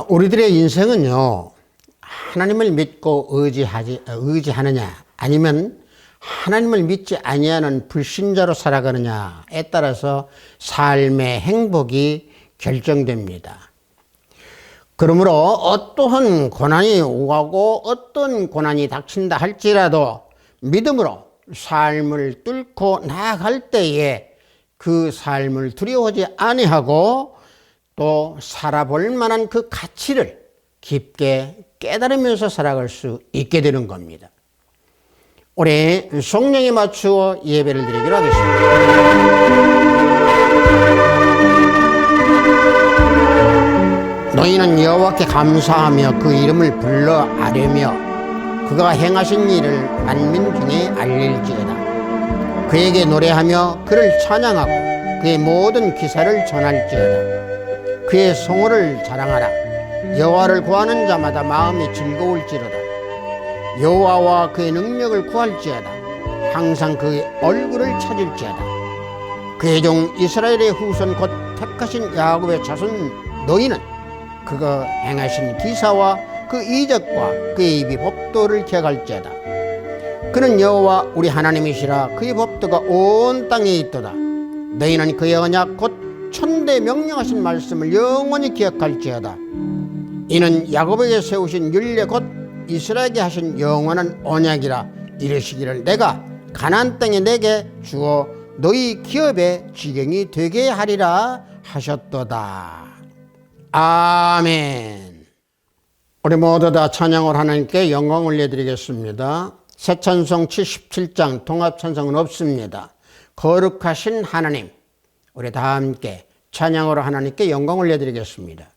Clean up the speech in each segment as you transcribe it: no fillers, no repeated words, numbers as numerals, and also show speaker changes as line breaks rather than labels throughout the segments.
우리들의 인생은요, 하나님을 믿고 의지하느냐, 아니면 하나님을 믿지 아니하는 불신자로 살아가느냐에 따라서 삶의 행복이 결정됩니다. 그러므로 어떠한 고난이 오가고 어떤 고난이 닥친다 할지라도 믿음으로 삶을 뚫고 나아갈 때에 그 삶을 두려워하지 아니하고 또 살아볼 만한 그 가치를 깊게 깨달으면서 살아갈 수 있게 되는 겁니다. 올해 성령에 맞추어 예배를 드리기로 하겠습니다. 너희는 여호와께 감사하며 그 이름을 불러 아뢰며 그가 행하신 일을 만민 중에 알릴지어다. 그에게 노래하며 그를 찬양하고 그의 모든 기사를 전할지어다. 그의 성호를 자랑하라. 여호와를 구하는 자마다 마음이 즐거울지로다. 여호와와 그의 능력을 구할지어다. 항상 그의 얼굴을 찾을지어다. 그의 종 이스라엘의 후손 곧 택하신 야곱의 자손 너희는 그가 행하신 기사와 그 이적과 그의 입이 법도를 기억할지어다. 그는 여호와 우리 하나님이시라. 그의 법도가 온 땅에 있도다. 너희는 그의 언약 곧 천대 명령하신 말씀을 영원히 기억할지어다. 이는 야곱에게 세우신 율례 곧 이스라엘에게 하신 영원한 언약이라. 이르시기를 내가 가나안 땅에 내게 주어 너희 기업의 지경이 되게 하리라 하셨도다. 아멘. 우리 모두 다 찬양을 하나님께 영광 올려드리겠습니다. 새 찬송 77장 통합 찬송은 없습니다. 거룩하신 하나님, 우리 다 함께 찬양으로 하나님께 영광 올려드리겠습니다.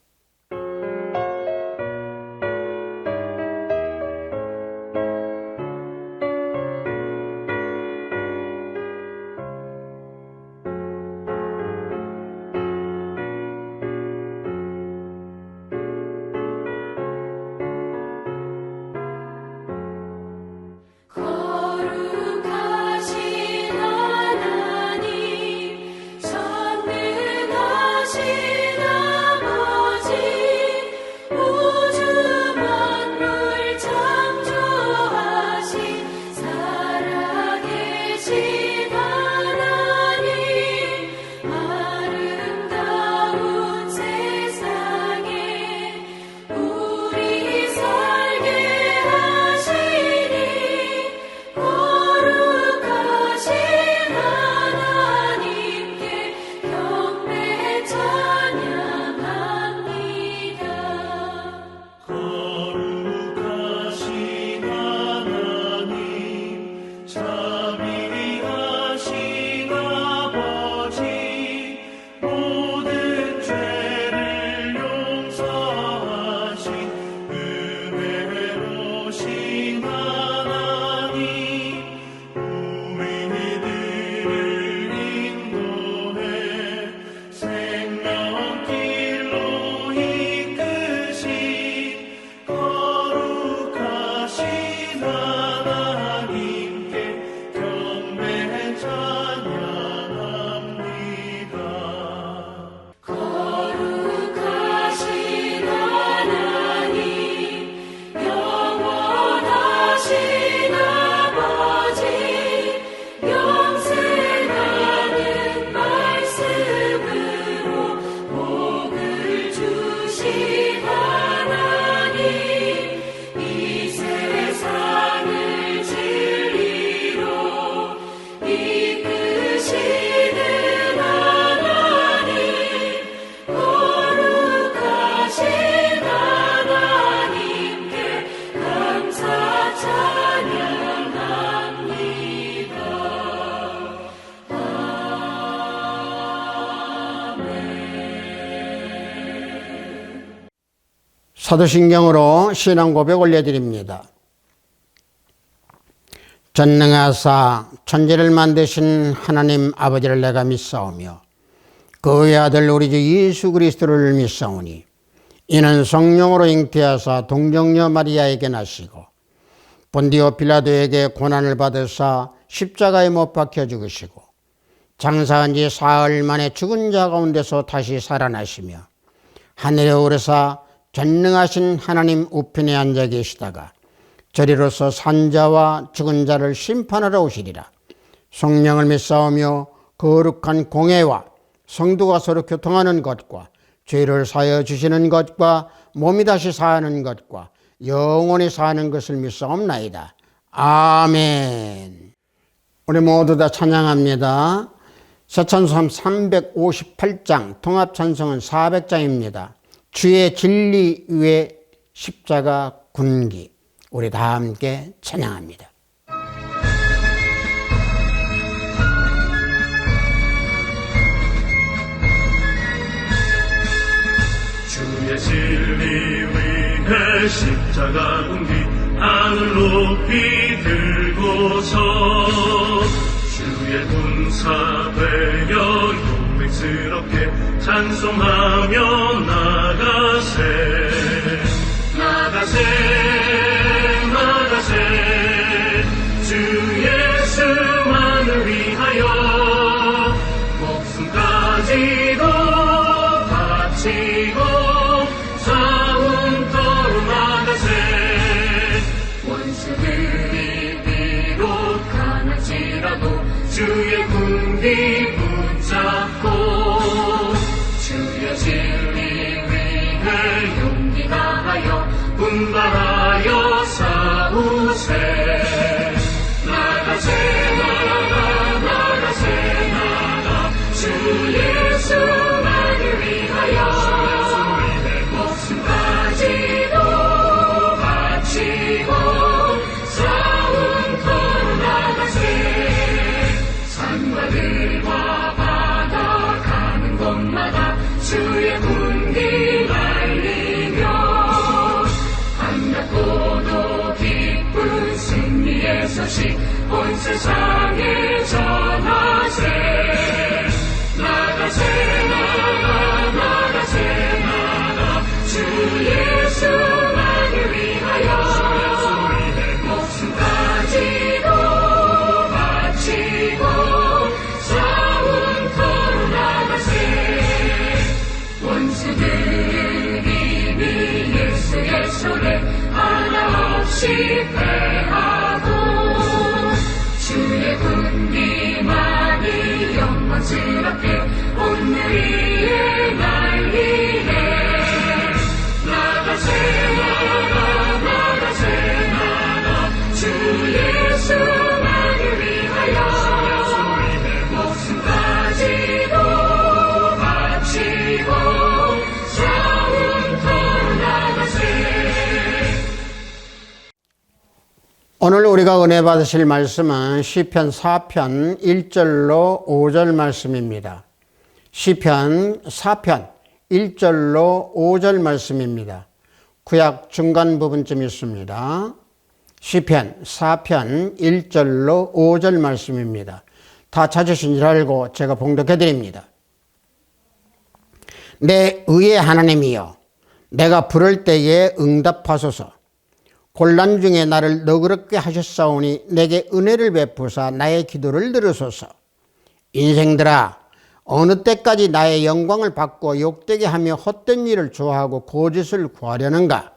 사도신경으로 신앙 고백 올려드립니다. 전능하사 천지를 만드신 하나님 아버지를 내가 믿사오며 그의 아들 우리 주 예수 그리스도를 믿사오니 이는 성령으로 잉태하사 동정녀 마리아에게 나시고 본디오 빌라도에게 고난을 받으사 십자가에 못 박혀 죽으시고 장사한 지 사흘 만에 죽은 자 가운데서 다시 살아나시며 하늘에 오르사 전능하신 하나님 우편에 앉아 계시다가 저리로서 산자와 죽은 자를 심판하러 오시리라. 성령을 믿사오며 거룩한 공회와 성도가 서로 교통하는 것과 죄를 사하여 주시는 것과 몸이 다시 사는 것과 영원히 사는 것을 믿사옵나이다. 아멘. 우리 모두 다 찬양합니다. 새찬송 358장, 통합찬송은 400장입니다. 주의 진리 위에 십자가 군기. 우리 다 함께 찬양합니다.
주의 진리 위에 십자가 군기 하늘 높이 들고서 주의 군사 되어 용맹스럽게 찬송하며 나가세 나가세 나가세 주 예수만을 위하여 목숨까지도 바치고 싸움터로 나가세 원수들이 비록 강할지라도 주의 군기 붙잡고 주의 진리 위해 용기 다하여 분발하여 싸우세 나가세 나가 나가세 나가 주 예수만을 위하여 목숨까지도 바치고 싸움터로 나가세 산과 들과 바다 가는 곳마다 주의 군기 날리며 반갑고도 기쁜 승리의 소식 온 세상에 전하세 나가세 나가 나가세 나가 주 예수만을 위하여 목숨까지도 바치고 싸움터로 나가세 원수들은 이미 예수의 손에 하나 없이 패하고 주의 군기만이 영광스럽게 온 위에 날리네 나가세 나가 나가세 나가 주 예수만을 위하여 목숨까지도 바치고 싸움터로 나가세.
오늘 우리가 은혜 받으실 말씀은 시편 4편 1절로 5절 말씀입니다. 시편 4편 1절로 5절 말씀입니다. 구약 중간 부분쯤 있습니다. 시편 4편 1절로 5절 말씀입니다. 다 찾으신 줄 알고 제가 봉독해 드립니다. 내 의의 하나님이여 내가 부를 때에 응답하소서. 곤란 중에 나를 너그럽게 하셨사오니 내게 은혜를 베푸사 나의 기도를 들으소서. 인생들아 어느 때까지 나의 영광을 받고 욕되게 하며 헛된 일을 좋아하고 거짓을 구하려는가?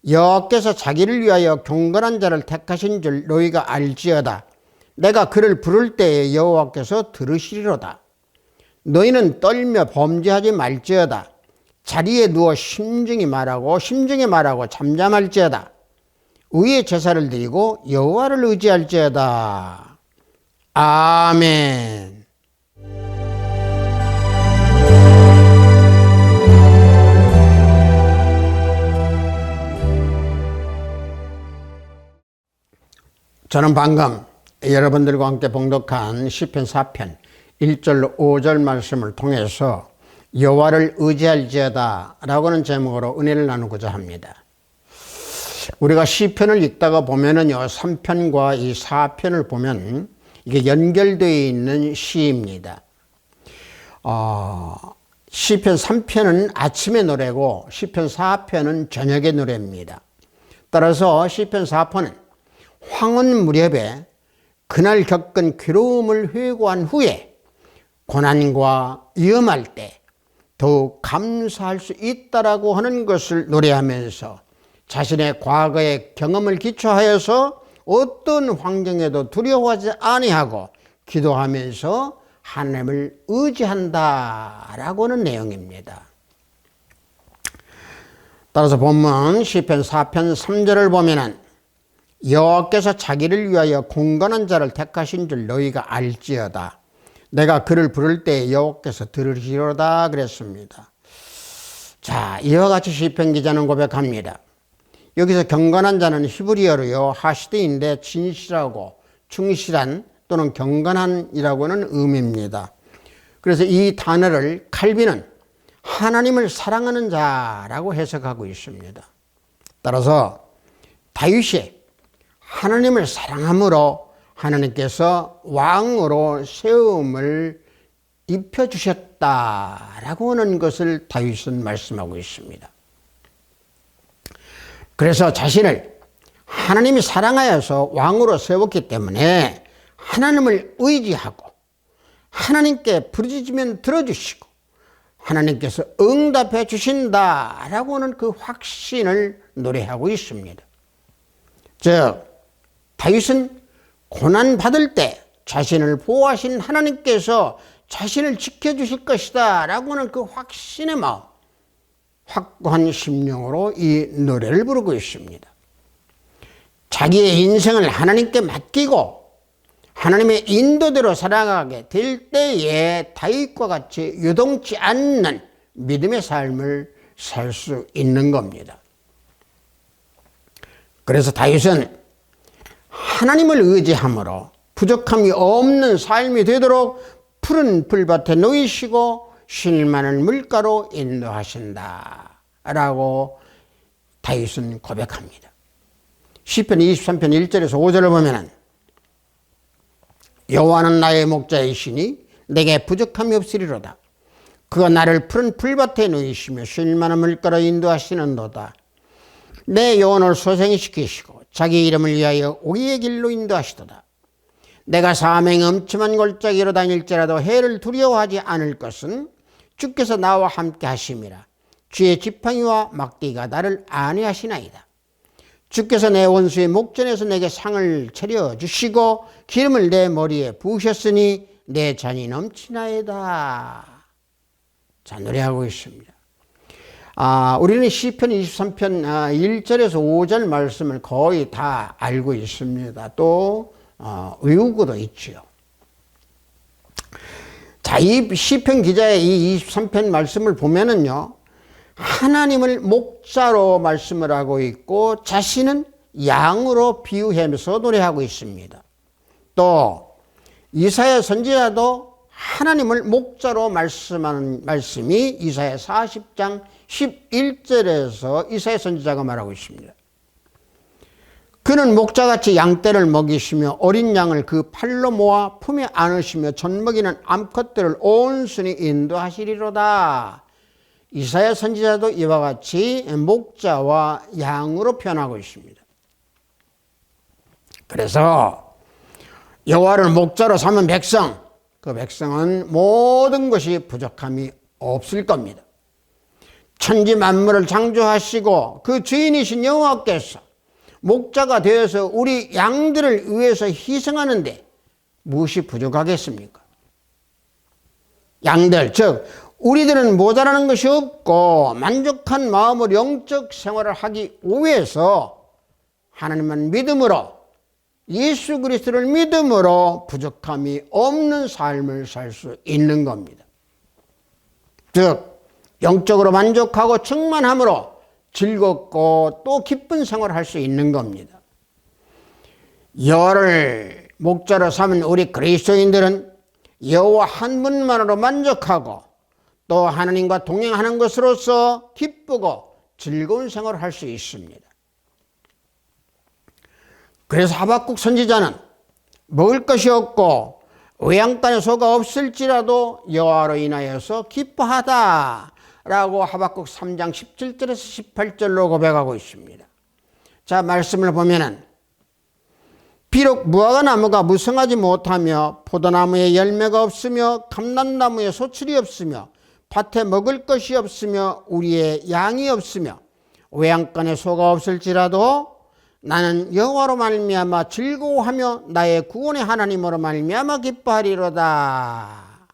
여호와께서 자기를 위하여 경건한 자를 택하신 줄 너희가 알지어다. 내가 그를 부를 때에 여호와께서 들으시리로다. 너희는 떨며 범죄하지 말지어다. 자리에 누워 심중히 말하고 잠잠할지어다. 의의 제사를 드리고 여호와를 의지할지어다. 아멘. 저는 방금 여러분들과 함께 봉독한 시편 4편 1절로 5절 말씀을 통해서 여호와를 의지할지어다 라고는 제목으로 은혜를 나누고자 합니다. 우리가 시편을 읽다가 보면은요 3편과 이 4편을 보면 이게 연결되어 있는 시입니다. 시편 3편은 아침의 노래고 시편 4편은 저녁의 노래입니다. 따라서 시편 4편은 황혼 무렵에 그날 겪은 괴로움을 회고한 후에 고난과 위험할 때 더욱 감사할 수 있다라고 하는 것을 노래하면서 자신의 과거의 경험을 기초하여서 어떤 환경에도 두려워하지 아니하고 기도하면서 하나님을 의지한다라고 하는 내용입니다. 따라서 본문 시편 4편 3절을 보면은 여호와께서 자기를 위하여 공건한 자를 택하신 줄 너희가 알지어다. 내가 그를 부를 때 여호와께서 들으시로다 그랬습니다. 자, 이와 같이 시편 기자는 고백합니다. 여기서 경건한 자는 히브리어로요 하시드인데 진실하고 충실한 또는 경건한이라고는 의미입니다. 그래서 이 단어를 칼빈은 하나님을 사랑하는 자라고 해석하고 있습니다. 따라서 다윗이 하나님을 사랑함으로 하나님께서 왕으로 세움을 입혀주셨다라고 하는 것을 다윗은 말씀하고 있습니다. 그래서 자신을 하나님이 사랑하여서 왕으로 세웠기 때문에 하나님을 의지하고 하나님께 부르짖으면 들어주시고 하나님께서 응답해 주신다라고 하는 그 확신을 노래하고 있습니다. 즉 다윗은 고난받을 때 자신을 보호하신 하나님께서 자신을 지켜주실 것이다 라고 하는 그 확신의 마음, 확고한 심령으로 이 노래를 부르고 있습니다. 자기의 인생을 하나님께 맡기고 하나님의 인도대로 살아가게 될 때에 다윗과 같이 요동치 않는 믿음의 삶을 살 수 있는 겁니다. 그래서 다윗은 하나님을 의지함으로 부족함이 없는 삶이 되도록 푸른 풀밭에 놓이시고 쉴 만한 물가로 인도하신다 라고 다윗은 고백합니다. 시편 23편 1절에서 5절을 보면은 여호와는 나의 목자이시니 내게 부족함이 없으리로다. 그가 나를 푸른 풀밭에 누이시며 쉴 만한 물가로 인도하시는도다. 내 영혼을 소생시키시고 자기 이름을 위하여 오기의 길로 인도하시도다. 내가 사명의 엄침한 골짜기로 다닐지라도 해를 두려워하지 않을 것은 주께서 나와 함께 하심이라. 주의 지팡이와 막대기가 나를 안위하시나이다. 주께서 내 원수의 목전에서 내게 상을 차려주시고 기름을 내 머리에 부으셨으니 내 잔이 넘치나이다. 자, 노래하고 있습니다. 우리는 시편 23편 1절에서 5절 말씀을 거의 다 알고 있습니다. 또 외우고도 있죠. 자, 이 시편 기자의 이 23편 말씀을 보면은요, 하나님을 목자로 말씀을 하고 있고 자신은 양으로 비유하면서 노래하고 있습니다. 또 이사야 선지자도 하나님을 목자로 말씀하는 말씀이 이사야 40장 11절에서 이사야 선지자가 말하고 있습니다. 그는 목자같이 양떼를 먹이시며 어린 양을 그 팔로 모아 품에 안으시며 젖먹이는 암컷들을 온순히 인도하시리로다. 이사야 선지자도 이와 같이 목자와 양으로 표현하고 있습니다. 그래서 여호와를 목자로 삼은 백성, 그 백성은 모든 것이 부족함이 없을 겁니다. 천지 만물을 창조하시고 그 주인이신 여호와께서 목자가 되어서 우리 양들을 위해서 희생하는데 무엇이 부족하겠습니까? 양들, 즉 우리들은 모자라는 것이 없고 만족한 마음으로 영적 생활을 하기 위해서 하나님만 믿음으로 예수 그리스도를 믿음으로 부족함이 없는 삶을 살 수 있는 겁니다. 즉 영적으로 만족하고 충만함으로 즐겁고 또 기쁜 생활을 할 수 있는 겁니다. 여호와를 목자로 삼은 우리 그리스도인들은 여호와 한 분만으로 만족하고 또 하나님과 동행하는 것으로서 기쁘고 즐거운 생활을 할 수 있습니다. 그래서 하박국 선지자는 먹을 것이 없고 외양간에 소가 없을지라도 여호와로 인하여서 기뻐하다 라고 하박국 3장 17절에서 18절로 고백하고 있습니다. 자, 말씀을 보면은 비록 무화과 나무가 무성하지 못하며 포도나무에 열매가 없으며 감람나무에 소출이 없으며 밭에 먹을 것이 없으며 우리의 양이 없으며 외양간에 소가 없을지라도 나는 여호와로 말미암아 즐거워하며 나의 구원의 하나님으로 말미암아 기뻐하리로다.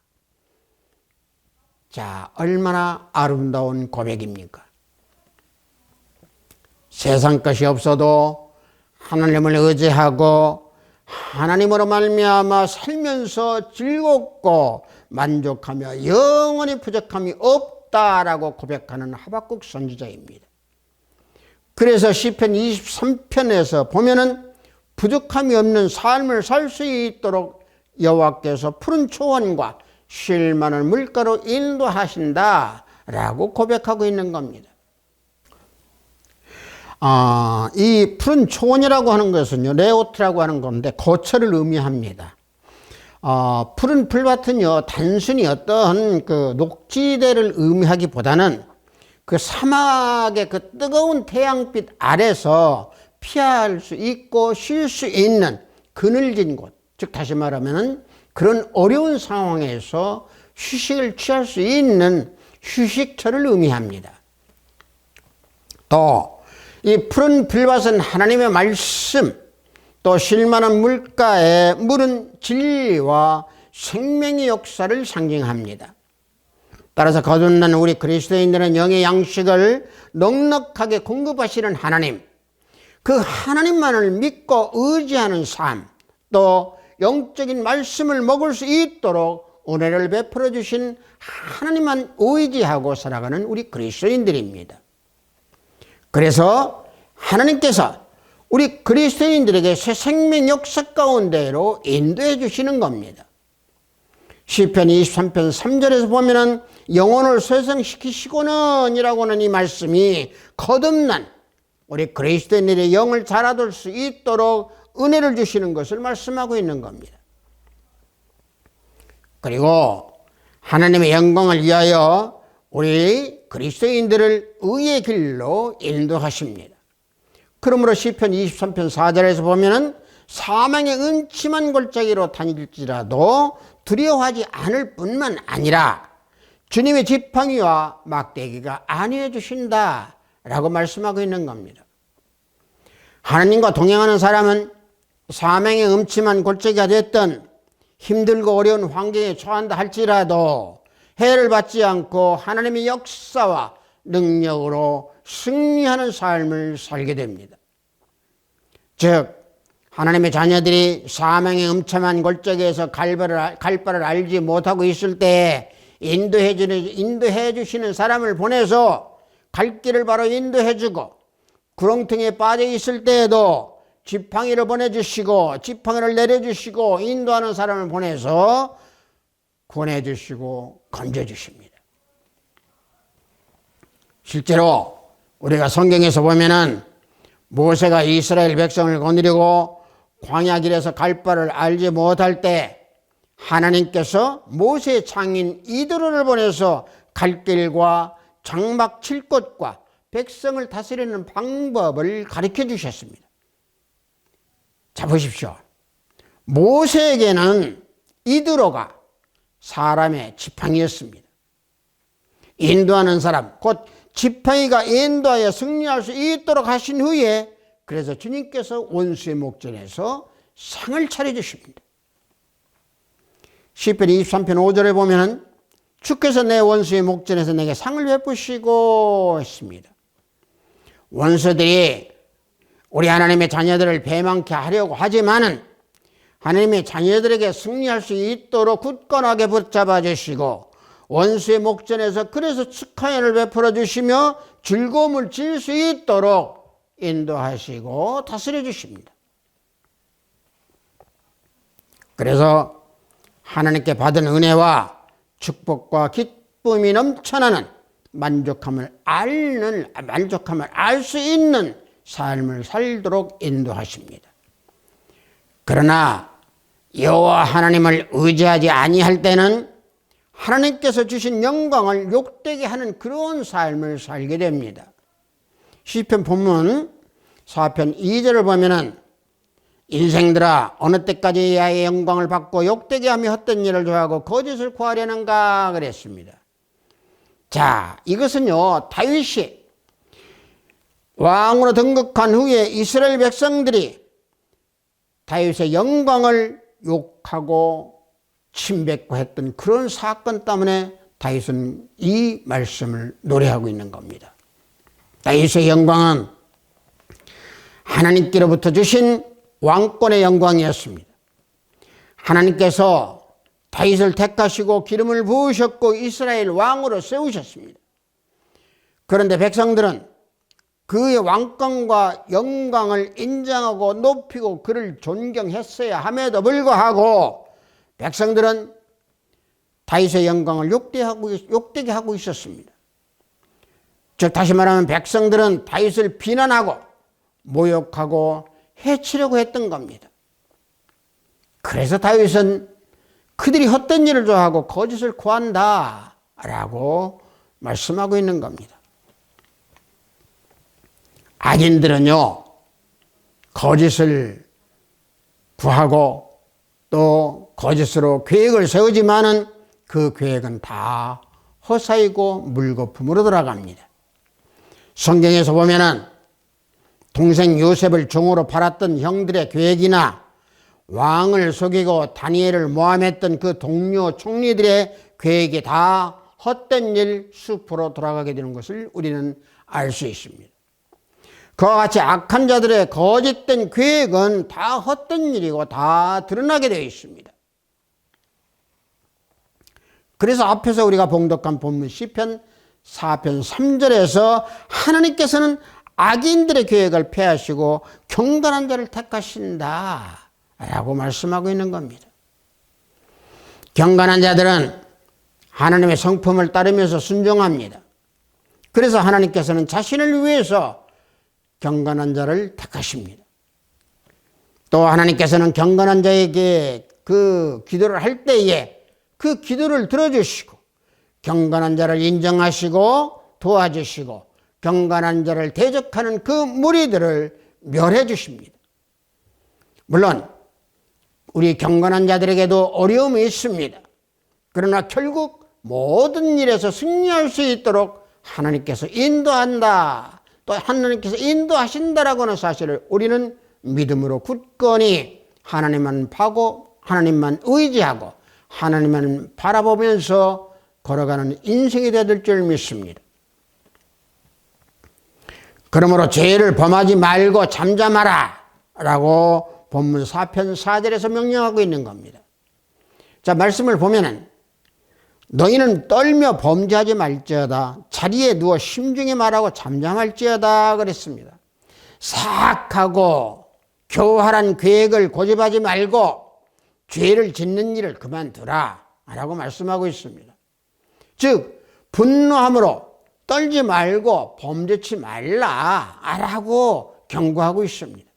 자, 얼마나 아름다운 고백입니까? 세상 것이 없어도 하나님을 의지하고 하나님으로 말미암아 살면서 즐겁고 만족하며 영원히 부족함이 없다라고 고백하는 하박국 선지자입니다. 그래서 시편 23편에서 보면은 부족함이 없는 삶을 살 수 있도록 여호와께서 푸른 초원과 쉴 만한 물가로 인도하신다라고 고백하고 있는 겁니다. 이 푸른 초원이라고 하는 것은요, 레오트라고 하는 건데 거처를 의미합니다. 푸른 풀밭은요, 단순히 어떤 그 녹지대를 의미하기보다는 그 사막의 그 뜨거운 태양빛 아래서 피할 수 있고 쉴 수 있는 그늘진 곳, 즉 다시 말하면 그런 어려운 상황에서 휴식을 취할 수 있는 휴식처를 의미합니다. 또 이 푸른 풀밭은 하나님의 말씀, 또 쉴만한 물가에 물은 진리와 생명의 역사를 상징합니다. 따라서 거듭난 우리 그리스도인들은 영의 양식을 넉넉하게 공급하시는 하나님, 그 하나님만을 믿고 의지하는 삶, 또 영적인 말씀을 먹을 수 있도록 은혜를 베풀어 주신 하나님만 의지하고 살아가는 우리 그리스도인들입니다. 그래서 하나님께서 우리 그리스도인들에게 새 생명 역사 가운데로 인도해 주시는 겁니다. 시편 23편 3절에서 보면은 영혼을 쇠성시키시고는 이라고 하는 이 말씀이 거듭난 우리 그리스도인들의 영을 자라둘 수 있도록 은혜를 주시는 것을 말씀하고 있는 겁니다. 그리고 하나님의 영광을 위하여 우리 그리스도인들을 의의 길로 인도하십니다. 그러므로 시편 23편 4절에서 보면은 사망의 음침한 골짜기로 다닐지라도 두려워하지 않을 뿐만 아니라 주님의 지팡이와 막대기가 안위해 주신다 라고 말씀하고 있는 겁니다. 하나님과 동행하는 사람은 사망의 음침한 골짜기가 됐던 힘들고 어려운 환경에 처한다 할지라도 해를 받지 않고 하나님의 역사와 능력으로 승리하는 삶을 살게 됩니다. 즉 하나님의 자녀들이 사망의 음침한 골짜기에서 갈 바를 알지 못하고 있을 때 인도해 주시는 사람을 보내서 갈 길을 바로 인도해 주고, 구렁텅이에 빠져 있을 때에도 지팡이를 보내주시고 지팡이를 내려주시고 인도하는 사람을 보내서 구원해 주시고 건져 주십니다. 실제로 우리가 성경에서 보면은 모세가 이스라엘 백성을 거느리고 광야 길에서 갈 바를 알지 못할 때 하나님께서 모세의 장인 이드로를 보내서 갈 길과 장막 칠 곳과 백성을 다스리는 방법을 가르쳐 주셨습니다. 자, 보십시오. 모세에게는 이드로가 사람의 지팡이였습니다. 인도하는 사람, 곧 지팡이가 인도하여 승리할 수 있도록 하신 후에 그래서 주님께서 원수의 목전에서 상을 차려주십니다. 시편 23편 5절에 보면 주께서 내 원수의 목전에서 내게 상을 베푸시고 했습니다. 원수들이 우리 하나님의 자녀들을 배망케 하려고 하지만은 하나님의 자녀들에게 승리할 수 있도록 굳건하게 붙잡아 주시고 원수의 목전에서 그래서 축하연을 베풀어 주시며 즐거움을 질 수 있도록 인도하시고 다스려 주십니다. 그래서 하나님께 받은 은혜와 축복과 기쁨이 넘쳐나는 만족함을 알 수 있는 삶을 살도록 인도하십니다. 그러나 여호와 하나님을 의지하지 아니할 때는 하나님께서 주신 영광을 욕되게 하는 그런 삶을 살게 됩니다. 시편 본문 4편 2절을 보면은 인생들아 어느 때까지 야의 영광을 받고 욕되게 하며 헛된 일을 좋아하고 거짓을 구하려는가 그랬습니다. 자, 이것은요, 다윗이 왕으로 등극한 후에 이스라엘 백성들이 다윗의 영광을 욕하고 침뱉고 그런 사건 때문에 다윗은 이 말씀을 노래하고 있는 겁니다. 다윗의 영광은 하나님께로부터 주신 왕권의 영광이었습니다. 하나님께서 다윗을 택하시고 기름을 부으셨고 이스라엘 왕으로 세우셨습니다. 그런데 백성들은 그의 왕권과 영광을 인정하고 높이고 그를 존경했어야 함에도 불구하고 백성들은 다윗의 영광을 욕되게 하고 있었습니다. 즉 다시 말하면 백성들은 다윗을 비난하고 모욕하고 해치려고 했던 겁니다. 그래서 다윗은 그들이 헛된 일을 좋아하고 거짓을 구한다 라고 말씀하고 있는 겁니다. 악인들은요, 거짓을 구하고 또 거짓으로 계획을 세우지만은 그 계획은 다 허사이고 물거품으로 돌아갑니다. 성경에서 보면은 동생 요셉을 종으로 팔았던 형들의 계획이나 왕을 속이고 다니엘을 모함했던 그 동료 총리들의 계획이 다 헛된 일 숲으로 돌아가게 되는 것을 우리는 알 수 있습니다. 그와 같이 악한 자들의 거짓된 계획은 다 헛된 일이고 다 드러나게 되어 있습니다. 그래서 앞에서 우리가 봉독한 본문 시편 4편 3절에서 하나님께서는 악인들의 계획을 폐하시고 경건한 자를 택하신다 라고 말씀하고 있는 겁니다. 경건한 자들은 하나님의 성품을 따르면서 순종합니다. 그래서 하나님께서는 자신을 위해서 경건한 자를 택하십니다. 또 하나님께서는 경건한 자에게 그 기도를 할 때에 그 기도를 들어주시고 경건한 자를 인정하시고 도와주시고 경건한 자를 대적하는 그 무리들을 멸해 주십니다. 물론 우리 경건한 자들에게도 어려움이 있습니다. 그러나 결국 모든 일에서 승리할 수 있도록 하나님께서 인도한다, 또 하나님께서 인도하신다라고 하는 사실을 우리는 믿음으로 굳건히 하나님만 파고 하나님만 의지하고 하나님만 바라보면서 걸어가는 인생이 될 줄 믿습니다. 그러므로 죄를 범하지 말고 잠잠하라 라고 본문 4편 4절에서 명령하고 있는 겁니다. 자, 말씀을 보면은 너희는 떨며 범죄하지 말지어다 자리에 누워 심중에 말하고 잠잠할지어다 그랬습니다. 사악하고 교활한 계획을 고집하지 말고 죄를 짓는 일을 그만두라 라고 말씀하고 있습니다. 즉 분노함으로 떨지 말고 범죄치 말라 라고 경고하고 있습니다.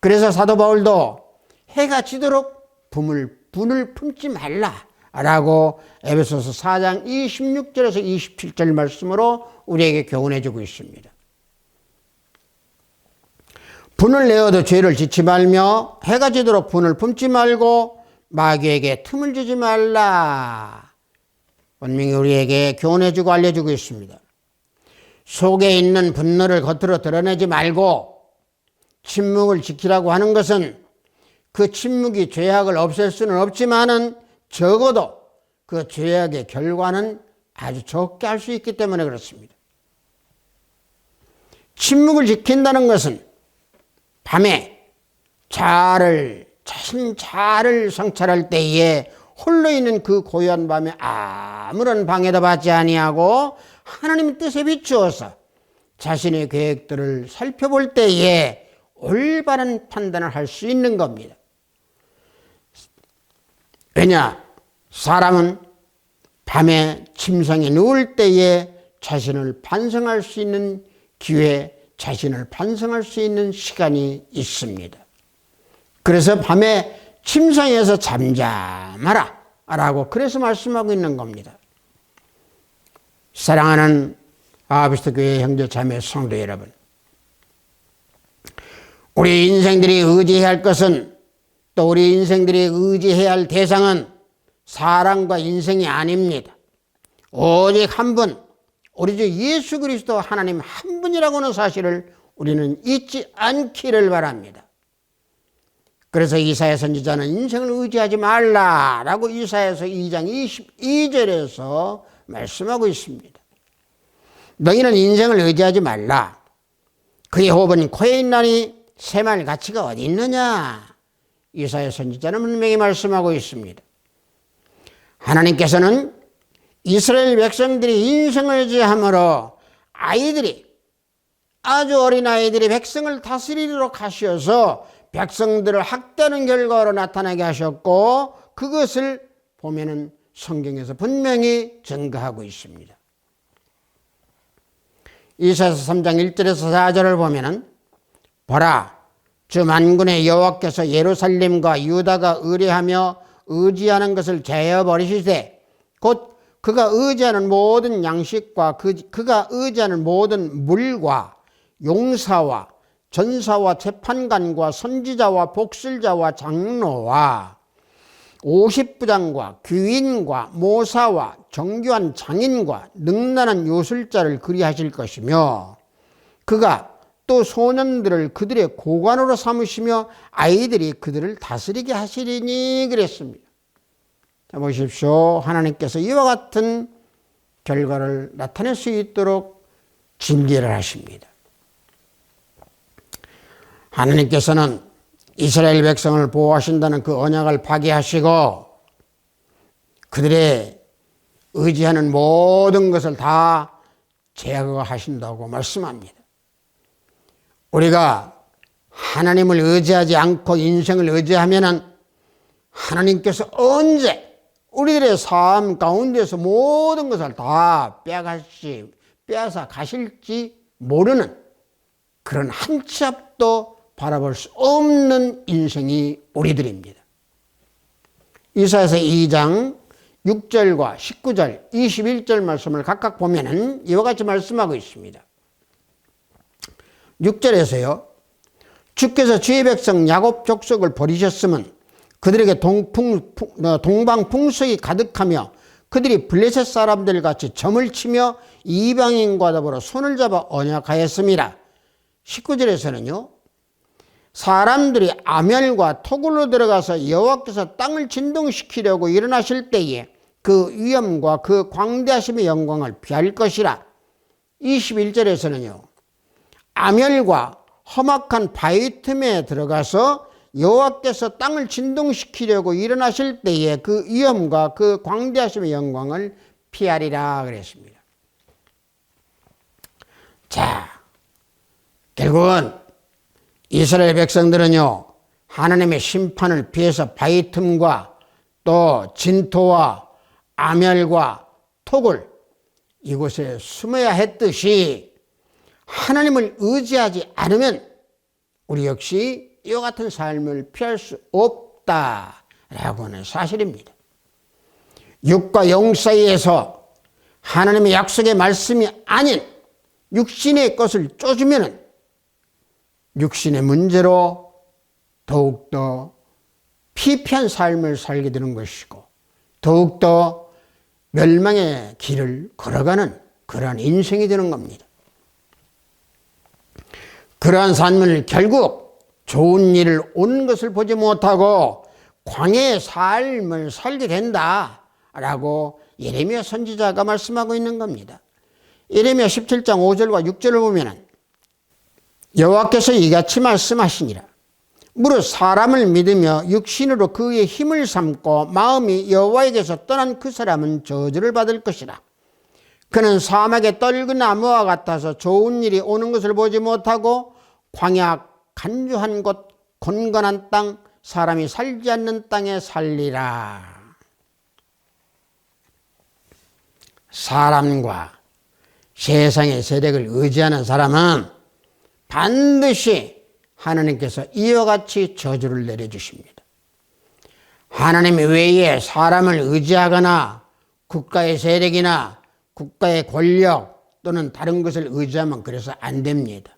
그래서 사도 바울도 해가 지도록 분을 품지 말라 라고 에베소서 4장 26절에서 27절 말씀으로 우리에게 교훈해 주고 있습니다. 분을 내어도 죄를 짓지 말며 해가 지도록 분을 품지 말고 마귀에게 틈을 주지 말라. 분명히 우리에게 교훈해 주고 알려주고 있습니다. 속에 있는 분노를 겉으로 드러내지 말고 침묵을 지키라고 하는 것은 그 침묵이 죄악을 없앨 수는 없지만은 적어도 그 죄악의 결과는 아주 적게 할 수 있기 때문에 그렇습니다. 침묵을 지킨다는 것은 밤에 자신 자아를 성찰할 때에 홀로 있는 그 고요한 밤에 아무런 방해도 받지 아니하고 하나님의 뜻에 비추어서 자신의 계획들을 살펴볼 때에 올바른 판단을 할 수 있는 겁니다. 왜냐? 사람은 밤에 침상에 누울 때에 자신을 반성할 수 있는 기회, 자신을 반성할 수 있는 시간이 있습니다. 그래서 밤에 침상에서 잠잠하라 라고 그래서 말씀하고 있는 겁니다. 사랑하는 아비스트 교회 형제 자매 성도 여러분, 우리 인생들이 의지해야 할 것은, 또 우리 인생들이 의지해야 할 대상은 사람과 인생이 아닙니다. 오직 한 분, 우리 주 예수 그리스도 하나님 한 분이라고 하는 사실을 우리는 잊지 않기를 바랍니다. 그래서 이사야 선지자는 인생을 의지하지 말라라고 이사야서 2장 22절에서 말씀하고 있습니다. 너희는 인생을 의지하지 말라. 그의 호흡은 코에 있나니 새말 가치가 어디 있느냐. 이사야 선지자는 분명히 말씀하고 있습니다. 하나님께서는 이스라엘 백성들이 인생을 의지함으로 아이들이, 아주 어린 아이들이 백성을 다스리도록 하셔서 백성들을 학대하는 결과로 나타나게 하셨고, 그것을 보면은 성경에서 분명히 증거하고 있습니다. 이사야서 3장 1절에서 4절을 보면은 보라, 주 만군의 여호와께서 예루살렘과 유다가 의뢰하며 의지하는 것을 제어버리시되 곧 그가 의지하는 모든 양식과 그가 의지하는 모든 물과 용사와 전사와 재판관과 선지자와 복술자와 장로와 50부장과 귀인과 모사와 정교한 장인과 능란한 요술자를 그리하실 것이며 그가 또 소년들을 그들의 고관으로 삼으시며 아이들이 그들을 다스리게 하시리니 그랬습니다. 자, 보십시오. 하나님께서 이와 같은 결과를 나타낼 수 있도록 징계를 하십니다. 하나님께서는 이스라엘 백성을 보호하신다는 그 언약을 파기하시고 그들의 의지하는 모든 것을 다 제거하신다고 말씀합니다. 우리가 하나님을 의지하지 않고 인생을 의지하면은 하나님께서 언제 우리들의 삶 가운데서 모든 것을 다 빼앗아 가실지 모르는 그런 한 치 앞도 바라볼 수 없는 인생이 우리들입니다. 이사야서 2장 6절과 19절, 21절 말씀을 각각 보면은 이와 같이 말씀하고 있습니다. 6절에서요. 주께서 주의 백성 야곱 족속을 버리셨으면 그들에게 동방풍속이 가득하며 그들이 블레셋 사람들 같이 점을 치며 이방인과 더불어 손을 잡아 언약하였습니다. 19절에서는요. 사람들이 아멸과 토굴로 들어가서 여호와께서 땅을 진동시키려고 일어나실 때에 그 위엄과 그 광대하심의 영광을 피할 것이라. 21절에서는요. 아멸과 험악한 바위 틈에 들어가서 여호와께서 땅을 진동시키려고 일어나실 때에 그 위엄과 그 광대하심의 영광을 피하리라 그랬습니다. 자, 결국은 이스라엘 백성들은요, 하나님의 심판을 피해서 바위 틈과 또 진토와 아멸과 토굴 이곳에 숨어야 했듯이 하나님을 의지하지 않으면 우리 역시 이와 같은 삶을 피할 수 없다라고 하는 사실입니다. 육과 영 사이에서 하나님의 약속의 말씀이 아닌 육신의 것을 쫓으면 육신의 문제로 더욱더 피폐한 삶을 살게 되는 것이고 더욱더 멸망의 길을 걸어가는 그러한 인생이 되는 겁니다. 그러한 삶을 결국 좋은 일을 오는 것을 보지 못하고 광야의 삶을 살게 된다라고 예레미야 선지자가 말씀하고 있는 겁니다. 예레미야 17장 5절과 6절을 보면 여호와께서 이같이 말씀하시니라. 무릇 사람을 믿으며 육신으로 그의 힘을 삼고 마음이 여호와에게서 떠난 그 사람은 저주를 받을 것이라. 그는 사막의 떨근 나무와 같아서 좋은 일이 오는 것을 보지 못하고 광야 간주한 곳 곤건한 땅 사람이 살지 않는 땅에 살리라. 사람과 세상의 세력을 의지하는 사람은 반드시 하나님께서 이와 같이 저주를 내려주십니다. 하나님 외에 사람을 의지하거나 국가의 세력이나 국가의 권력 또는 다른 것을 의지하면 그래서 안 됩니다.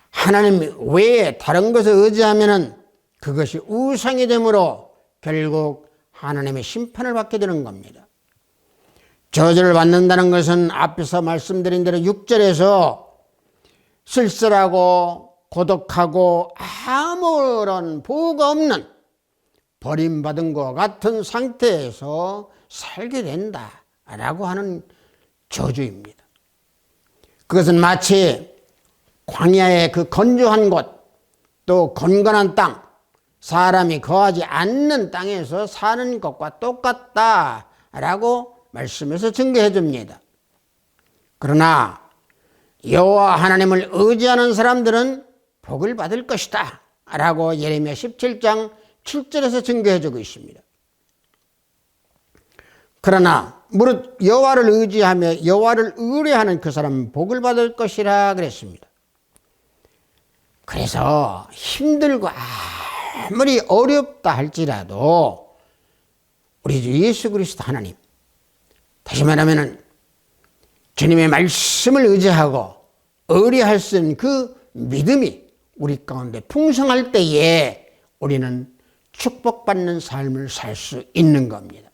하나님 외에 다른 것을 의지하면 그것이 우상이 되므로 결국 하나님의 심판을 받게 되는 겁니다. 저주를 받는다는 것은 앞에서 말씀드린 대로 6절에서 쓸쓸하고 고독하고 아무런 보호가 없는 버림받은 것 같은 상태에서 살게 된다라고 하는 저주입니다. 그것은 마치 광야의 그 건조한 곳, 또 건건한 땅, 사람이 거하지 않는 땅에서 사는 것과 똑같다라고 말씀에서 증거해 줍니다. 그러나 여호와 하나님을 의지하는 사람들은 복을 받을 것이다 라고 예레미야 17장 7절에서 증거해 주고 있습니다. 그러나 무릇 여호와를 의지하며 여호와를 의뢰하는 그 사람은 복을 받을 것이라 그랬습니다. 그래서 힘들고 아무리 어렵다 할지라도 우리 주 예수 그리스도 하나님, 다시 말하면 주님의 말씀을 의지하고 의뢰할 수 있는 그 믿음이 우리 가운데 풍성할 때에 우리는 축복받는 삶을 살 수 있는 겁니다.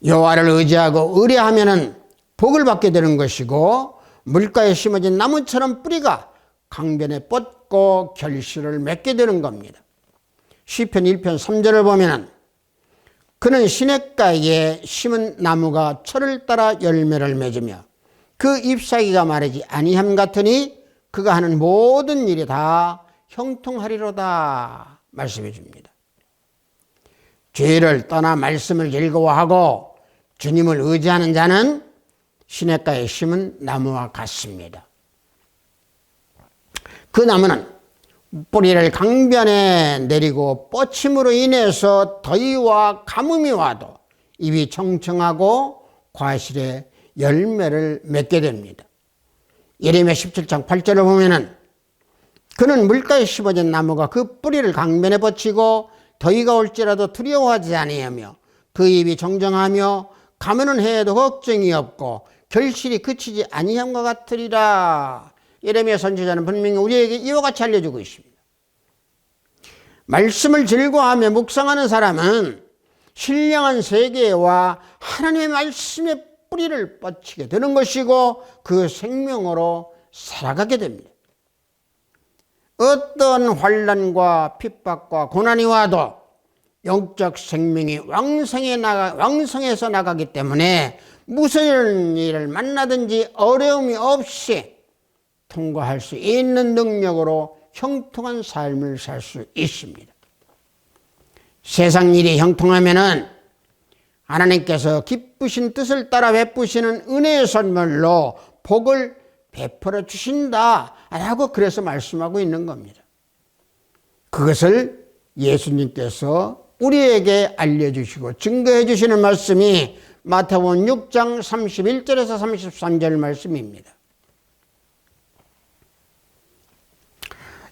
여호와를 의지하고 의뢰하면은 복을 받게 되는 것이고, 물가에 심어진 나무처럼 뿌리가 강변에 뻗고 결실을 맺게 되는 겁니다. 시편 1편 3절을 보면은 그는 시냇가에 심은 나무가 철을 따라 열매를 맺으며 그 잎사귀가 마르지 아니함 같으니 그가 하는 모든 일이 다 형통하리로다 말씀해 줍니다. 죄를 떠나 말씀을 즐거워하고 주님을 의지하는 자는 시냇가에 심은 나무와 같습니다. 그 나무는 뿌리를 강변에 내리고 뻗침으로 인해서 더위와 가뭄이 와도 잎이 청청하고 과실에 열매를 맺게 됩니다. 예레미야 17장 8절을 보면은 그는 물가에 심어진 나무가 그 뿌리를 강변에 뻗치고 더위가 올지라도 두려워하지 아니하며 그 잎이 정정하며 가면은 해에도 걱정이 없고 결실이 그치지 아니함과 같으리라. 예레미야 선지자는 분명히 우리에게 이와 같이 알려주고 있습니다. 말씀을 즐거워하며 묵상하는 사람은 신령한 세계와 하나님의 말씀의 뿌리를 뻗치게 되는 것이고 그 생명으로 살아가게 됩니다. 어떤 환난과 핍박과 고난이 와도 영적 생명이 왕성해서 나가기 때문에 무슨 일을 만나든지 어려움이 없이 통과할 수 있는 능력으로 형통한 삶을 살 수 있습니다. 세상 일이 형통하면은 하나님께서 기쁘신 뜻을 따라 베푸시는 은혜의 선물로 복을 베풀어 주신다라고 그래서 말씀하고 있는 겁니다. 그것을 예수님께서 우리에게 알려주시고 증거해 주시는 말씀이 마태복음 6장 31절에서 33절 말씀입니다.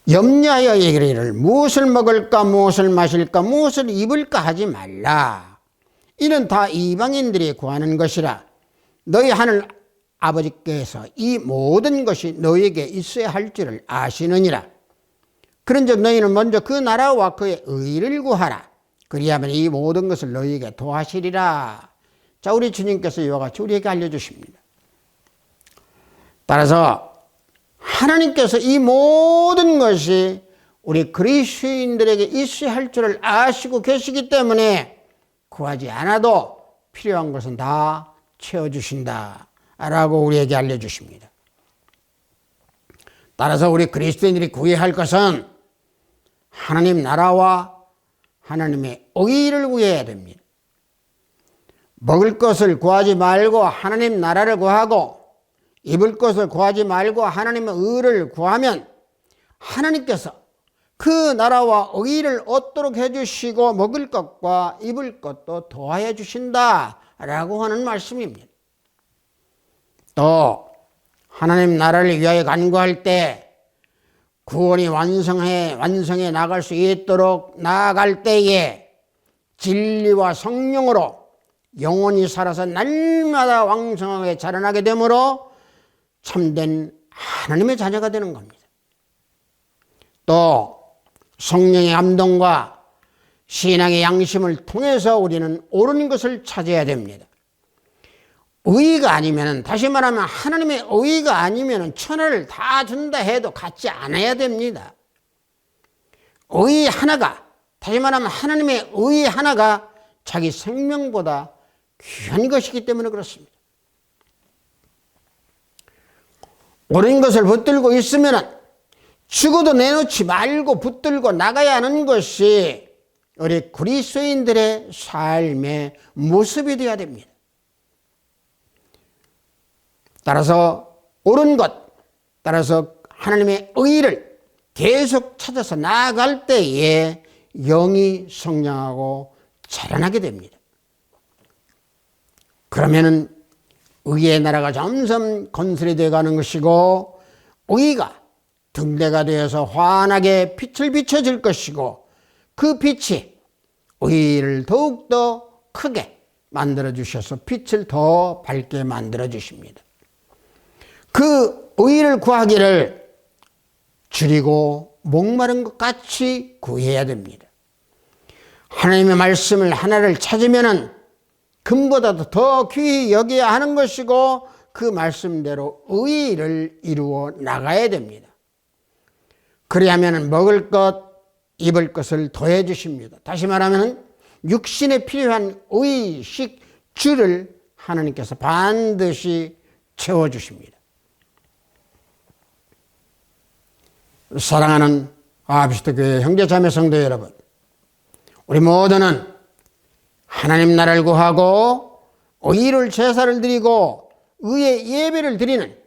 염려하여 이르기를 무엇을 먹을까 무엇을 마실까 무엇을 입을까 하지 말라. 이는 다 이방인들이 구하는 것이라. 너희 하늘 아버지께서 이 모든 것이 너희에게 있어야 할 줄을 아시느니라. 그런즉 너희는 먼저 그 나라와 그의 의를 구하라. 그리하면 이 모든 것을 너희에게 도하시리라. 자, 우리 주님께서 이와 같이 우리에게 알려주십니다. 따라서 하나님께서 이 모든 것이 우리 그리스도인들에게 있어야 할 줄을 아시고 계시기 때문에 구하지 않아도 필요한 것은 다 채워주신다 라고 우리에게 알려주십니다. 따라서 우리 그리스도인들이 구해야 할 것은 하나님 나라와 하나님의 의를 구해야 됩니다. 먹을 것을 구하지 말고 하나님 나라를 구하고 입을 것을 구하지 말고 하나님의 의를 구하면 하나님께서 그 나라와 의를 얻도록 해주시고 먹을 것과 입을 것도 도와해 주신다라고 하는 말씀입니다. 또 하나님 나라를 위하여 간구할 때 구원이 완성해 나갈 수 있도록 나아갈 때에 진리와 성령으로 영원히 살아서 날마다 왕성하게 자라나게 되므로 참된 하나님의 자녀가 되는 겁니다. 또 성령의 감동과 신앙의 양심을 통해서 우리는 옳은 것을 찾아야 됩니다. 의의가 아니면, 다시 말하면 하나님의 의의가 아니면 천하를 다 준다 해도 갖지 않아야 됩니다. 의의 하나가, 다시 말하면 하나님의 의의 하나가 자기 생명보다 귀한 것이기 때문에 그렇습니다. 옳은 것을 붙들고 있으면 죽어도 내놓지 말고 붙들고 나가야 하는 것이 우리 그리스도인들의 삶의 모습이 되어야 됩니다. 따라서 옳은 것, 따라서 하나님의 의의를 계속 찾아서 나아갈 때에 영이 성장하고 자라나게 됩니다. 그러면은 의의 나라가 점점 건설이 되어가는 것이고, 의의가 등대가 되어서 환하게 빛을 비춰줄 것이고, 그 빛이 의의를 더욱더 크게 만들어 주셔서 빛을 더 밝게 만들어 주십니다. 그 의의를 구하기를 줄이고 목마른 것 같이 구해야 됩니다. 하나님의 말씀을 하나를 찾으면은 금보다도 더 귀히 여겨야 하는 것이고, 그 말씀대로 의의를 이루어 나가야 됩니다. 그리하면 먹을 것, 입을 것을 더해 주십니다. 다시 말하면 육신에 필요한 의식 줄을 하나님께서 반드시 채워 주십니다. 사랑하는 아비스트 교회 형제 자매 성도 여러분, 우리 모두는 하나님 나라를 구하고 의를 제사를 드리고 의의 예배를 드리는,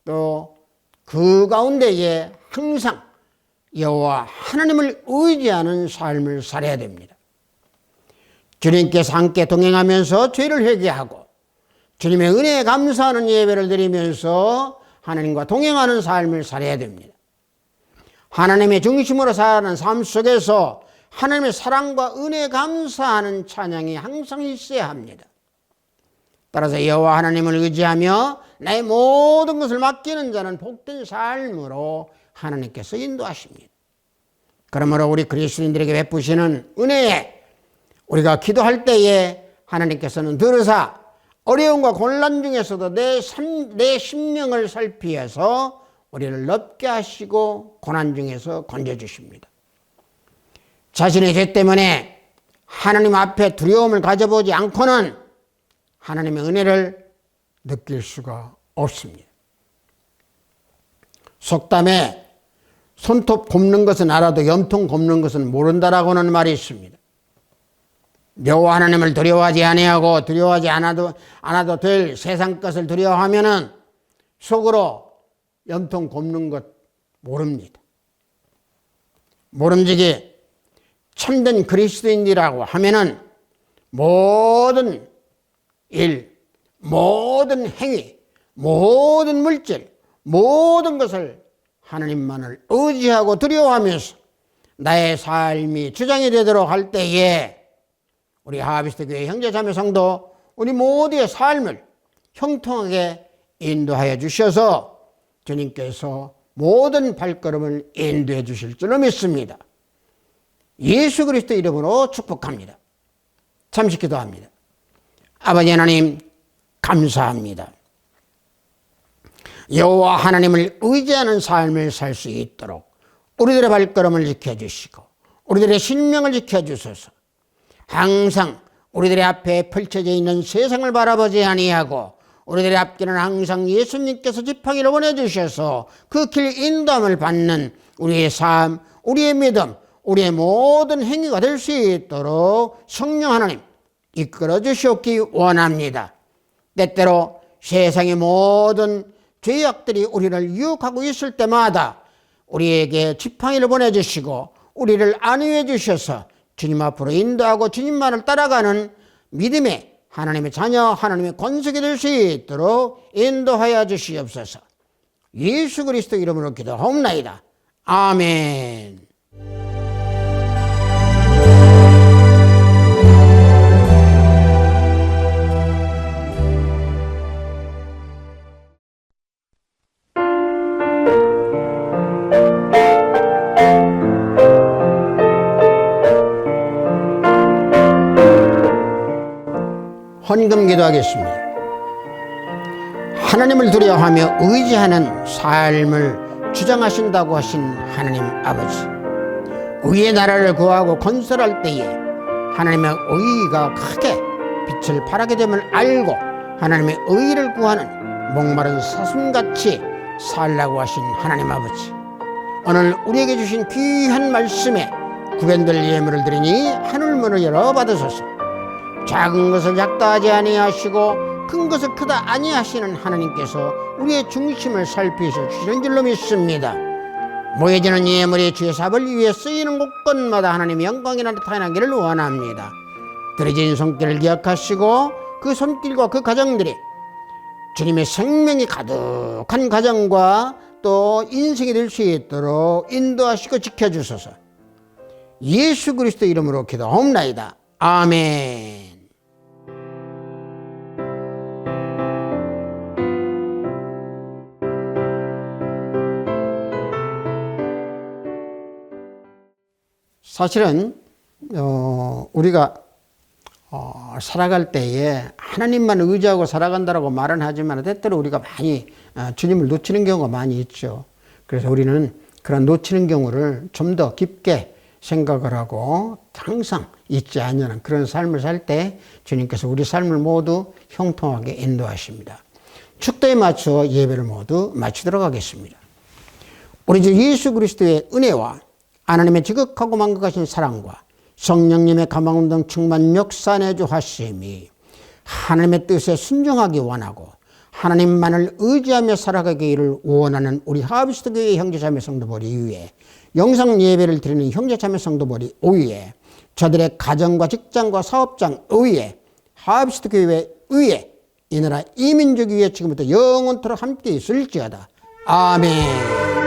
또 그 가운데에 항상 여호와 하나님을 의지하는 삶을 살아야 됩니다. 주님께서 함께 동행하면서 죄를 회개하고 주님의 은혜에 감사하는 예배를 드리면서 하나님과 동행하는 삶을 살아야 됩니다. 하나님의 중심으로 사는 삶 속에서 하나님의 사랑과 은혜에 감사하는 찬양이 항상 있어야 합니다. 따라서 여호와 하나님을 의지하며 나의 모든 것을 맡기는 자는 복된 삶으로 하나님께서 인도하십니다. 그러므로 우리 그리스도인들에게 베푸시는 은혜에 우리가 기도할 때에 하나님께서는 들으사 어려움과 곤란 중에서도 내 심령을 살피어서 우리를 넓게 하시고 고난 중에서 건져주십니다. 자신의 죄 때문에 하나님 앞에 두려움을 가져보지 않고는 하나님의 은혜를 느낄 수가 없습니다. 속담에 손톱 곱는 것은 알아도 염통 곱는 것은 모른다라고는 말이 있습니다. 여호와 하나님을 두려워하지 아니하고 두려워하지 않아도 될 세상 것을 두려워하면은 속으로 염통 곱는 것 모릅니다. 모름지기 참된 그리스도인이라고 하면은 모든 일, 모든 행위, 모든 물질, 모든 것을 하나님만을 의지하고 두려워하면서 나의 삶이 주장이 되도록 할 때에 우리 하비스트 교회 형제 자매 성도 우리 모두의 삶을 형통하게 인도하여 주셔서 주님께서 모든 발걸음을 인도해 주실 줄로 믿습니다. 예수 그리스도 이름으로 축복합니다. 잠시 기도합니다. 아버지 하나님 감사합니다. 여호와 하나님을 의지하는 삶을 살 수 있도록 우리들의 발걸음을 지켜주시고 우리들의 신명을 지켜주소서. 항상 우리들의 앞에 펼쳐져 있는 세상을 바라보지 아니하고 우리들의 앞길은 항상 예수님께서 지팡이를 보내주셔서 그 길 인도함을 받는 우리의 삶, 우리의 믿음, 우리의 모든 행위가 될 수 있도록 성령 하나님 이끌어 주시옵기 원합니다. 때때로 세상의 모든 죄악들이 우리를 유혹하고 있을 때마다 우리에게 지팡이를 보내주시고 우리를 안위해 주셔서 주님 앞으로 인도하고 주님만을 따라가는 믿음의 하나님의 자녀, 하나님의 권속이 될 수 있도록 인도하여 주시옵소서. 예수 그리스도 이름으로 기도하옵나이다. 아멘. 헌금 기도하겠습니다. 하나님을 두려워하며 의지하는 삶을 주장하신다고 하신 하나님 아버지, 의의 나라를 구하고 건설할 때에 하나님의 의의가 크게 빛을 발하게 됨을 알고 하나님의 의의를 구하는 목마른 사슴같이 살라고 하신 하나님 아버지, 오늘 우리에게 주신 귀한 말씀에 구변될 예물을 드리니 하늘문을 열어 받으소서. 작은 것을 작다하지 아니하시고 큰 것을 크다 아니하시는 하나님께서 우리의 중심을 살피셔 주시는 줄로 믿습니다. 모여지는 예물이 주의 사업을 위해 쓰이는 곳곳마다 하나님의 영광이 나타나기를 원합니다. 들어진 손길을 기억하시고 그 손길과 그 가정들이 주님의 생명이 가득한 가정과 또 인생이 될 수 있도록 인도하시고 지켜주소서. 예수 그리스도 이름으로 기도하옵나이다. 아멘. 사실은 우리가 살아갈 때에 하나님만 의지하고 살아간다라고 말은 하지만 때때로 우리가 많이 주님을 놓치는 경우가 많이 있죠. 그래서 우리는 그런 놓치는 경우를 좀 더 깊게 생각을 하고 항상 잊지 않는 그런 삶을 살 때 주님께서 우리 삶을 모두 형통하게 인도하십니다. 축도에 맞춰 예배를 모두 마치도록 하겠습니다. 우리 주 예수 그리스도의 은혜와 하나님의 지극하고 만극하신 사랑과 성령님의 감화운동 충만 역사내주 하심이 하나님의 뜻에 순종하기 원하고 하나님만을 의지하며 살아가기를 원하는 우리 하비스트교회 형제자매 성도보리 위에 영상 예배를 드리는 형제자매 성도보리 위에 저들의 가정과 직장과 사업장 위에 하비스트교회 위에 이 나라 이민족 위에 지금부터 영원토록 함께 있을지어다. 아멘.